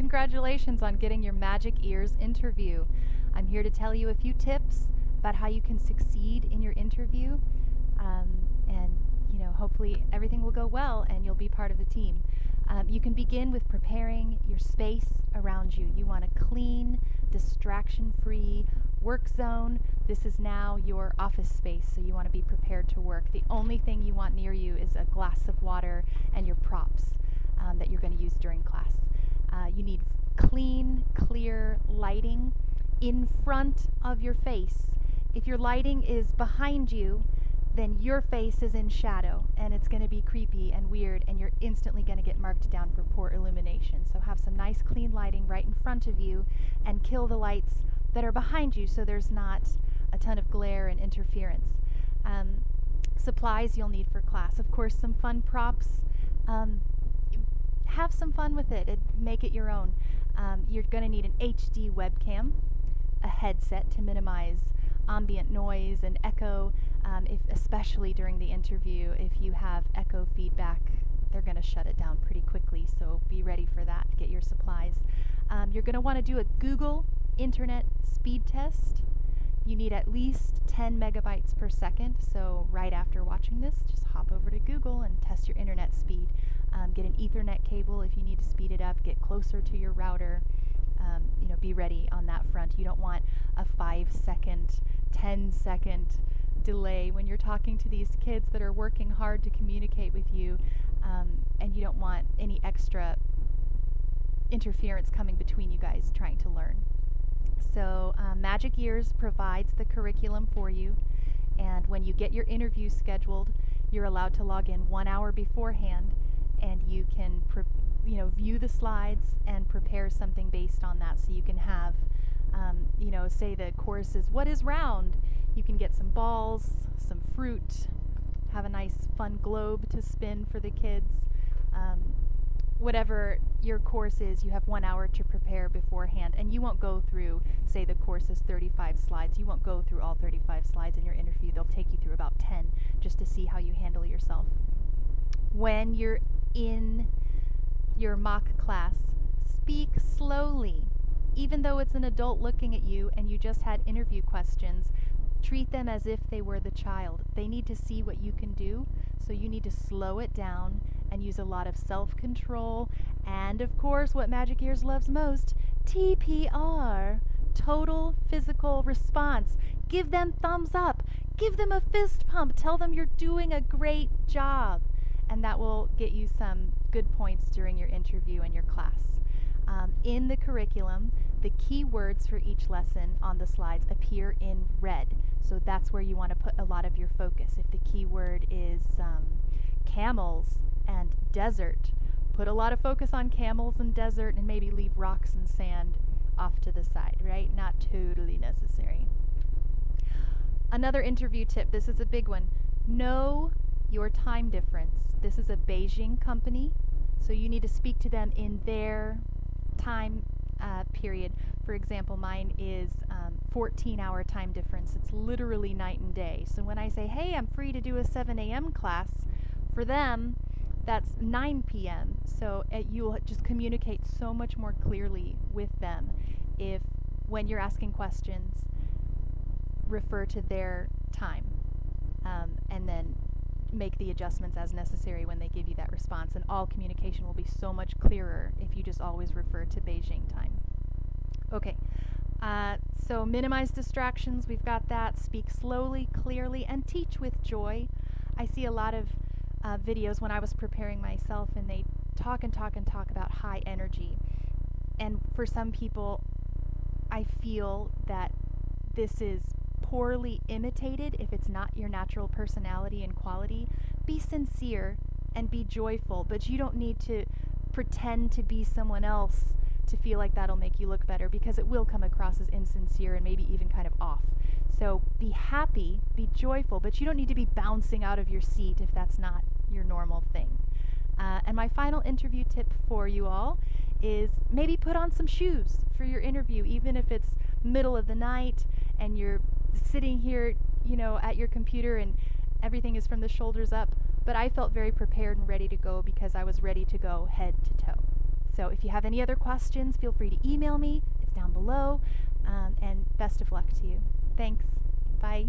congratulations on getting your Magic Ears interview. I'm here to tell you a few tips about how you can succeed in your interview, and hopefully everything will go well and you'll be part of the team. You can begin with preparing your space around you. You want a clean, distraction-free work zone. This is now your office space, so you want to be prepared to work. The only thing you want near you is a glass of water and your props that you're going to use during class. You need clean, clear lighting in front of your face. If your lighting is behind you, then your face is in shadow, and it's going to be creepy and weird, and you're instantly going to get marked down for poor illumination. So have some nice clean lighting right in front of you, and kill the lights that are behind you so there's not a ton of glare and interference. Supplies you'll need for class. Of course, some fun props. Have some fun with it. Make it your own. You're going to need an HD webcam, a headset to minimize ambient noise and echo, especially during the interview. If you have echo feedback, they're going to shut it down pretty quickly, so be ready for that. Get your supplies. You're going to want to do a Google Internet speed test. You need at least 10 megabytes per second, so right after watching this, just hop over to Google and test your internet speed. Get an Ethernet cable if you need to speed it up. Get closer to your router. Be ready on that front. You don't want a 5-second, 10-second delay when you're talking to these kids that are working hard to communicate with you, and you don't want any extra interference coming between you guys trying to learn. So Magic Ears provides the curriculum for you, and when you get your interview scheduled, you're allowed to log in 1 hour beforehand, and you can view the slides and prepare something based on that. So you can have, say the course is what is round. You can get some balls, some fruit, have a nice fun globe to spin for the kids. Whatever your course is, you have 1 hour to prepare beforehand, and you won't go through, say the course is 35 slides, you won't go through all 35 slides in your interview. They'll take you through about 10 just to see how you handle yourself. When you're in your mock class, speak slowly. Even though it's an adult looking at you and you just had interview questions, treat them as if they were the child. They need to see what you can do, so you need to slow it down and use a lot of self-control, and of course what Magic Ears loves most, TPR, total physical response. Give them thumbs up, give them a fist pump, tell them you're doing a great job, and that will get you some good points during your interview and your class. In the curriculum, the key words for each lesson on the slides appear in red, so that's where you want to put a lot of your focus. If the key word is camels and desert, put a lot of focus on camels and desert, and maybe leave rocks and sand off to the side, right? Not totally necessary. Another interview tip, this is a big one. Know your time difference. This is a Beijing company, so you need to speak to them in their time period. For example, mine is 14-hour time difference. It's literally night and day. So when I say, hey, I'm free to do a 7 a.m. class, for them, that's 9 p.m. So you'll just communicate so much more clearly with them if, when you're asking questions, refer to their time, and then make the adjustments as necessary when they give you that response. And all communication will be so much clearer if you just always refer to Beijing time. Okay, so minimize distractions, we've got that. Speak slowly, clearly, and teach with joy. I see a lot of videos when I was preparing myself, and they talk and talk and talk about high energy. And for some people, I feel that this is poorly imitated if it's not your natural personality and quality. Be sincere and be joyful, but you don't need to pretend to be someone else to feel like that'll make you look better, because it will come across as insincere and maybe even kind of off. So be happy, be joyful, but you don't need to be bouncing out of your seat if that's not your normal thing. And my final interview tip for you all is maybe put on some shoes for your interview, even if it's middle of the night and you're sitting here, at your computer and everything is from the shoulders up. But I felt very prepared and ready to go because I was ready to go head to toe. So if you have any other questions, feel free to email me. It's down below. And best of luck to you. Thanks. Bye.